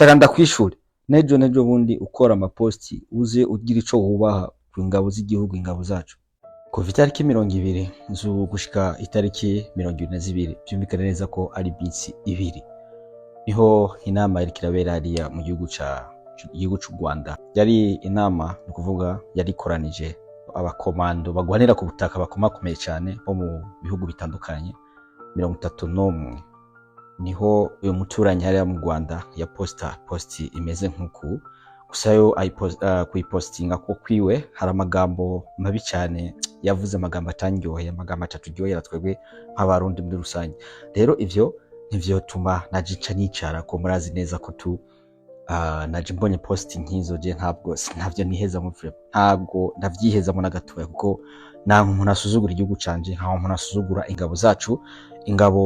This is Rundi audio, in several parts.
Nshaka ndakwishure nejo bundi ukora amaposti uze ugira ico wubaha ku ngabo z'igihugu, ingabo zacu. Kuva itariki 20 gushika itariki 22 byumvikana neza ko ari bisi ibiri niho inama yari kirabera hariya mu gihugu c'u Rwanda. Yari inama ni kuvuga yari koranije abakomando bagwanira ku butaka bakomakomeye cyane bo mu bihugu bitandukanye 31. Niho uyu muturanyi hariya mu Rwanda ya posti imeze nk'uku, gusa yo kuyipostinga ko kwiwe hari amagambo mabi cyane yavuze, amagambo atandyoheye, amagambo atatujyohera twebwe nk'abarundi muri rusange. Rero ivyo nivyo tuma najica nicara ko murazi neza ko naje mbonye posti nkizo je ntavyo niheza mu frame, ntabwo ndavyiheza mu nagatoya, kuko nta umuntu asuzugura igihugu canje, nta umuntu asuzugura ingabo zacu, ingabo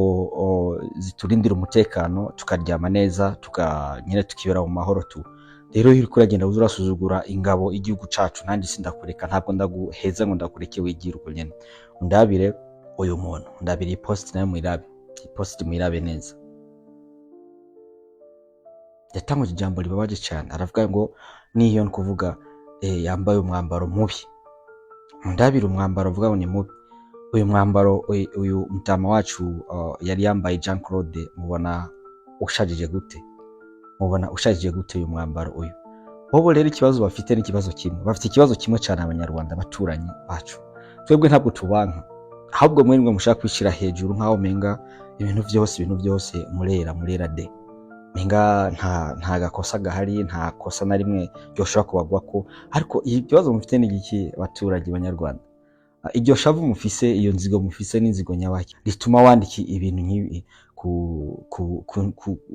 ziturindira umutekano, tukaryama neza, tukanyene tukibera mu mahoro tu. Rero iyo uriko uragenda urasuzugura ingabo igihugu cacu, nandi sindakureka, ntabwo ndaguheza ngo ndakureke wigira uko nyene. Undabire uyu muntu, undabire iyi post nayo mwirabe, iyi post mwirabe neza. Yatanguje ijambo ribabaje cyane, aravuga ngo niyo nkuvuga yambaye umwambaro mubi. Undabire umwambaro avuga ngo ni mubi. Uyu mwambaro uyu mutama wacu yari yambaye Jean Claude, mubona ushajije gute? Mubona ushajije gute uyu mwambaro uyu? Bobo rero ikibazo bafite n'ikibazo kimwe, bafite ikibazo kimwe cyane abanyarwanda baturanyi bacu. Twebwe ntabwo tubanka, ahubwo mwe mushaka kwishira hejuru nkaho menga ibintu byose murera de. Menga nta gakosa gahari, nta kosa na rimwe ryoshobora kubagwa ko. Ariko ikibazo mufite ni iki abaturage banyarwanda? Iryo shavu mufise, iyo nzigo mufise n'inzigo nyabaki rituma wandiki ibintu nk'ibi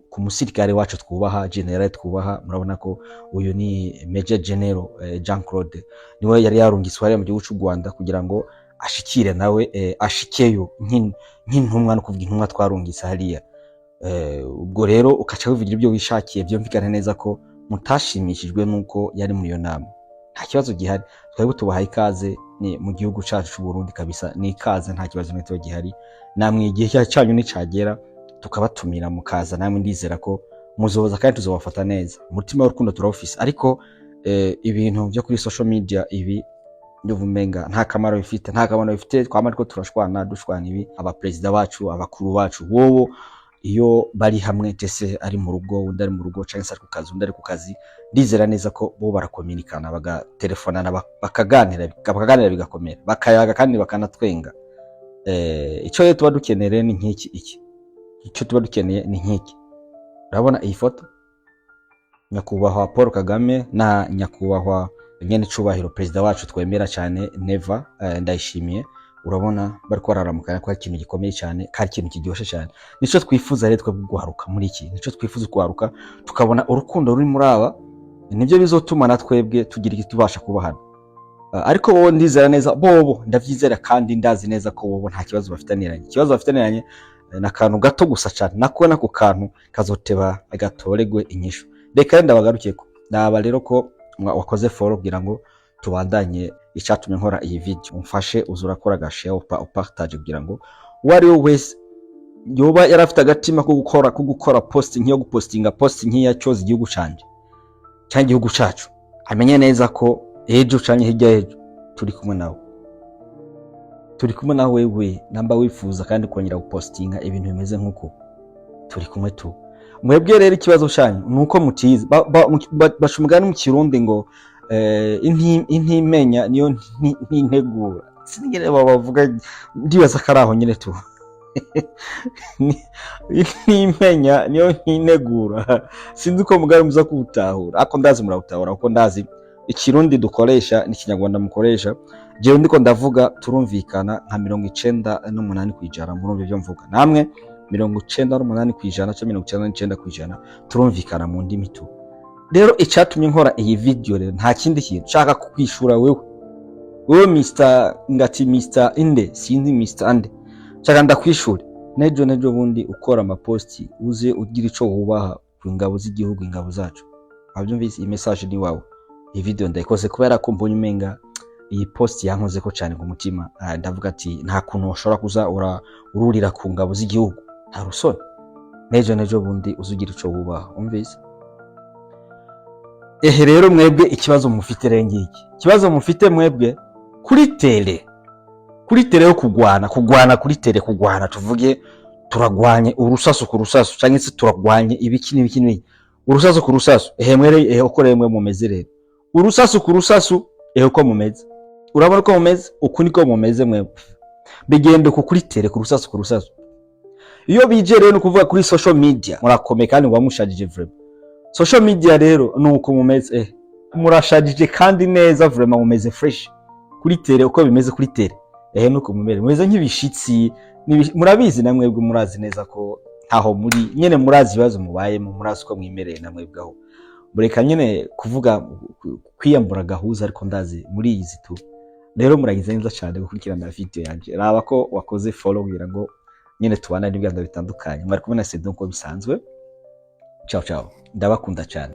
ku musirikare wacu twubaha, general twubaha. Murabona ko uyu ni Major General Jean Claude, niwe yari yarungiswe hariya mu gihugu cy'u Rwanda kugira ngo ashikire nawe ashikeyo nk'intumwa, no kuvuga intumwa twarungise hariya. Ubwo rero ukaca wivugira ibyo wishakiye, byumvikana neza ko mutashimishijwe nuko yari muri iyo nama. Nta kibazo gihari, twebwe tubahaye ikaze ni mu gihugu cyacu cy'u Burundi kabisa, ni ikaze, nta kibazo n'ito gihari. Namwe igihe cyanyu nicagera tukabatumira mukaza, namwe ndizera ko muzoza kandi tuzobafata neza. Umutima w'urukundo turawufise, ariko ibintu byo kuri social media ibi nduvumenga nta kamaro bifite, twama ariko turashwana dushwana ibi. Aba president bacu, abakuru bacu, wowo iyo bari hamwe tese ari mu rugo, undi ari mu rugo, cyangwa se ari ku kazi, undi ari ku kazi, ndizera neza ko bo barakominikana, bagatelefonana, bakaganira bigakomera, bakayaga kandi bakanatwenga. Icyo rero tuba dukeneye ni nk'iki, icyo tuba dukeneye ni nk'iki. Urabona iyi foto, nyakubahwa Paul Kagame na nyakubahwa nyene cubahiro president wacu twemera cyane Neva Ndayishimiye, urabona bari kwararamukana ko ikintu gikomeye cyane, kandi ikintu kiryoshe cyane. Nico twifuza rero twe guharuka muri iki, nico twifuza guharuka tukabona urukundo ruri muri aba, nibyo bizotuma na twebwe tugira iki tubasha kubahana. Ariko bo ndizera neza, bobo ndavyizera kandi ndazi neza ko bobo nta kibazo bafitaniranye. Ikibazo bafitaniranye na kantu gato gusa cyane, nakubona ku kantu kazoteba agatoregwe inyishu. Reka ndabagarukiye ko naba rero ko wakoze follow kugira ngo tubandanye icatumye nkora iyi video. Umfashe uzurakora gashare upartage kugira ngo wari wese yoba yarafite agatima ko gukora post nkiyo, gupostinga post nkiya cyoza igihugu canje cyangwa igihugu cacu, amenye neza ko ejo canye hirya ejo turi kumwe nawe, wewe namba wifuza kandi kongera gupostinga ibintu bimeze nkuko turi kumwe tu. Mwebwe rero ikibazo cyanyu nuko mutize, bashumugana mu Kirundi ngo intimenya niyo ntintegura. Sinigere bavuga, ndibaza karaho nyine tu. Intimenya niyo ntintegura, sinzi ko mugari muza kubutahura, ako ndazi murawutahura, kuko ndazi Ikirundi dukoresha n'ikinyarwanda mukoresha. Jewe ndiko ndavuga turumvikana nka 98% muri byo mvuga, namwe 98% cyangwa 99% turumvikana mu ndimi tu. Rero icatumye nkora iyi video rero nta kindi kintu nshaka kukwishura wewe Mr. ngati Mr. Inde, sinzi Mr. Ande, nshaka ndakwishura nejo bundi ukora amaposti uze ugira ico wubaha ku ngabo z'igihugu, ingabo zacu. Abyumvise iyi message ni wawe. Iyi video ndayikoze kubera ko mbonye umenga iyi post yankoze ko cyane ku mutima. Ndavuga ati nta kuntu ushobora kuza ururira ku ngabo z'igihugu, nta rusoni. Nejo bundi uzugira ico wubaha. Umvise ehe rero mwebwe ikibazo mufite rengiki, ikibazo mufite mwebwe kuri tele yo kugwana kuri tele, kugwana tuvuge turagwanye urusasu ku rusasu cyangwa se turagwanye ibiki n'ibiki, urusasu ku rusasu, ehe mwere uko remwe mumeze rero, urusasu ku rusasu ehe uko mumeze, urabona ko mumeze uku niko mumeze mwebwe, bigende ku kuri tele ku rusasu ku rusasu. Iyo bije rero no kuvuga kuri social media murakomeye kandi mushajije vraiment, social media rero nuko mumeze, murashajije kandi neza vraiment, mumeze fresh kuri tele uko bimeze kuri tele, ehe nuko mumeze nk'ibishitsi, murabizi na mwebwe, murazi neza ko ntaho muri nyene, murazi ibibazo mubayemo, murazi ko mwimereye na mwebwe aho, mureka nyene kuvuga kwiyambura gahuza, ariko ndazi muri izi tu rero muragize neza cyane gukurikirana video yanje, raba ko wakoze follow kugira ngo nyene tubana n'ibiganda bitandukanye. Mwari kumwe na Sedo nko bisanzwe, ciao ciao, ndabakunda cyane.